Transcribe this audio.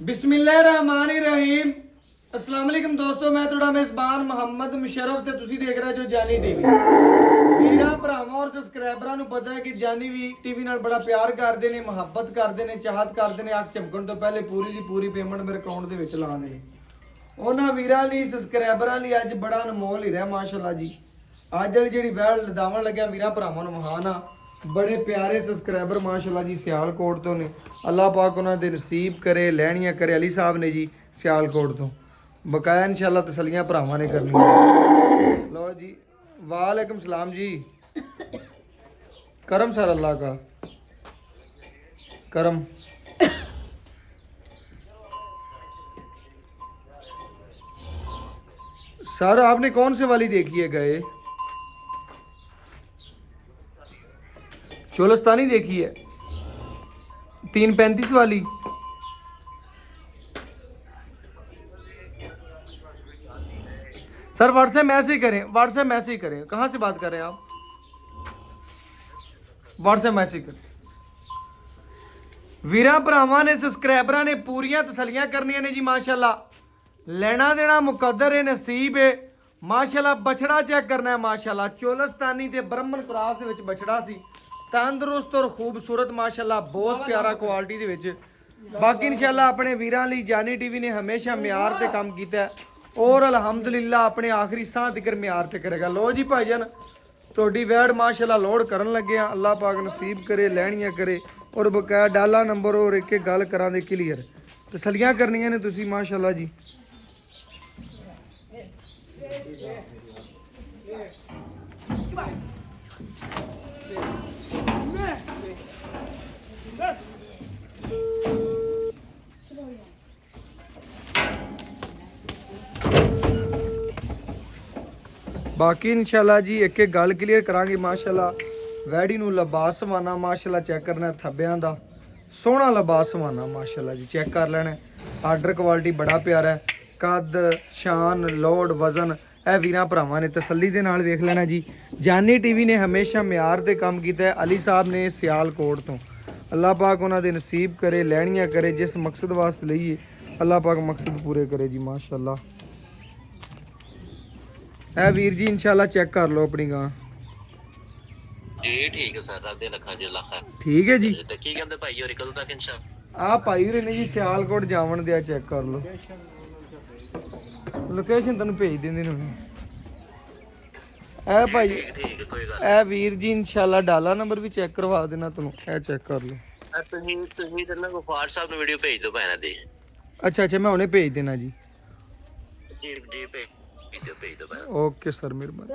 ਬਿਸਮਿਲ੍ਲਾਹਿਰਰਹਿਮਾनिर्रहीम अस्सलाम वालेकुम ਦੋਸਤੋ, ਮੈਂ ਤੁਹਾਡਾ ਮੇਜ਼ਬਾਨ ਮੁਹੰਮਦ ਮੁਸ਼ਰਫ ਤੇ ਤੁਸੀਂ ਦੇਖ ਰਹੇ ਜੋ ਜਾਨੀ ਟੀਵੀ। ਵੀਰਾਂ ਭਰਾਵਾਂ ਔਰ ਸਬਸਕ੍ਰਾਈਬਰਾਂ ਨੂੰ ਪਤਾ ਹੈ ਕਿ ਜਾਨੀ ਵੀ ਟੀਵੀ ਨਾਲ ਬੜਾ ਪਿਆਰ ਕਰਦੇ ਨੇ, ਮੁਹੱਬਤ ਕਰਦੇ ਨੇ, ਚਾਹਤ ਕਰਦੇ ਨੇ। ਅੱਖ ਝਮਕਣ ਤੋਂ ਪਹਿਲੇ ਪੂਰੀ ਦੀ ਪੂਰੀ ਪੇਮੈਂਟ ਮੇਰੇ ਅਕਾਊਂਟ ਦੇ ਵਿੱਚ ਲਾਉਂਦੇ ਨੇ। ਉਹਨਾਂ ਵੀਰਾਂ ਲਈ, ਸਬਸਕ੍ਰਾਈਬਰਾਂ ਲਈ ਅੱਜ ਬੜਾ ਅਨਮੋਲ ਹੀ ਰਿਹਾ ਮਾਸ਼ਾਅੱਲਾ ਜੀ। ਅੱਜ ਵਾਲੀ ਜਿਹੜੀ ਵੈਲ ਲਦਾਵਣ ਲੱਗਿਆ ਵੀਰਾਂ ਭਰਾਵਾਂ ਨੂੰ ਮਹਾਨ ਆ। बड़े प्यारे सब्सक्राइबर माशाल्लाह जी सियालकोट तो ने, अल्लाह पाक उन्होंने नसीब करे, लैनियाँ करे। अली साहब ने जी सियालकोट तो बकाया इंशाल्लाह तसलियाँ भरावां ने करनी। लो जी, वालेकुम सलाम जी। करम सर, अल्लाह का करम। सर आपने कौन से वाली देखी है गए? चोलस्तानी देखी है 335 वाली। सर व्हाट्सएप मैसेज करें, व्हाट्सएप मैसेज करें। कहाँ से बात कर रहे हैं आप? व्हाट्सएप मैसेज करें। वीरा भरावां ने, सबसक्राइबरां ने पूरियां तसलियां करनियां ने जी माशाल्लाह। लेना देना मुकद्दर है, नसीब है माशाल्लाह। बछड़ा चेक करना है माशाल्लाह। चोलस्तानी ते ब्राह्मण क्रॉस दे विच बछड़ा सी, तंदुरुस्त और खूबसूरत माशाल्लाह, बहुत प्यारा क्वालिटी दे विच। बाकी इंशाल्लाह अपने वीरां लई जानी टीवी ने हमेशा म्यार ते काम कीता है और अलहमदुलिल्लाह अपने आखिरी साह तक म्यार ते करेगा। लो जी भाईजान, तुहाडी वैड माशाल्लाह लोड करन लगे आ। अल्लाह पाक नसीब करे, लैणियां करे और बकाया डाला नंबर और एक एक गल करां दे क्लीयर तसलियां करनियां ने तुसी माशाल्लाह जी। बाकी इंशाल्लाह जी एक एक गल क्लीयर करांगे माशाल्लाह। वैडी नूं लिबास सवाना माशाल्लाह, चेक करना थब्बियां दा सोहना लिबास सवाना माशाल्लाह जी। चेक कर लेना, आर्डर क्वालिटी बड़ा प्यारा है। कद, शान, लोड, वजन ਇਹ ਵੀਰਾਂ ਭਰਾਵਾਂ ਨੇ ਤਸੱਲੀ ਦੇ ਨਾਲ ਵੇਖ ਲੈਣਾ ਜੀ। ਜਾਨੀ ਟੀਵੀ ਨੇ ਹਮੇਸ਼ਾ ਮਿਆਰ ਦੇ ਕੰਮ ਕੀਤਾ ਹੈ। ਅਲੀ ਸਾਹਿਬ ਨੇ ਸਿਆਲਕੋਟ ਤੋਂ, ਅੱਲਾਹ ਪਾਕ ਉਹਨਾਂ ਦੇ ਨਸੀਬ ਕਰੇ, ਲੈਣੀਆਂ ਕਰੇ। ਜਿਸ ਮਕਸਦ ਵਾਸਤੇ ਲਈਏ ਅੱਲਾਹ ਪਾਕ ਮਕਸਦ ਪੂਰੇ ਕਰੇ ਜੀ ਮਾਸ਼ਾਅੱਲਾ। ਇਹ ਵੀਰ ਜੀ इंशाल्लाह चेक कर लो अपनी गां जी। ठीक है सर, रब दे लखा जी लखा। ठीक है जी। ਤੇ ਕੀ ਕਹਿੰਦੇ ਭਾਈ ਹੋਰ ਕਦੋਂ ਤੱਕ ਇੰਸ਼ਾਅੱਲਾ? ਆ ਭਾਈ ਹੋਰੇ ਨੇ ਜੀ ਸਿਆਲਕੋਟ ਜਾਵਣ ਦਿਆ। ਚੈੱਕ ਕਰ ਲਓ, ਲੋਕੇਸ਼ਨ ਤੁਹਾਨੂੰ ਭੇਜ ਦਿੰਦੇ ਨੇ। ਇਹ ਭਾਈ, ਠੀਕ ਹੈ, ਕੋਈ ਗੱਲ ਇਹ ਵੀਰ ਜੀ इंशाल्लाह ਡਾਲਾ ਨੰਬਰ ਵੀ ਚੈੱਕ ਕਰਵਾ ਦੇਣਾ ਤੁਹਾਨੂੰ। ਇਹ ਚੈੱਕ ਕਰ ਲਓ। ਨਹੀਂ। ਤੁਸੀਂ ਤੇ ਨਾ ਕੋ WhatsApp ਨੂੰ ਵੀਡੀਓ ਭੇਜ ਦਿਓ ਭੈਣਾਂ ਦੀ। ਅੱਛਾ ਅੱਛਾ, ਮੈਂ ਹੁਣੇ ਭੇਜ ਦੇਣਾ ਜੀ। ਜੀ ਭੇਜ ਦਿਓ ਭੈਣ। ओके सर, मेहरबानी।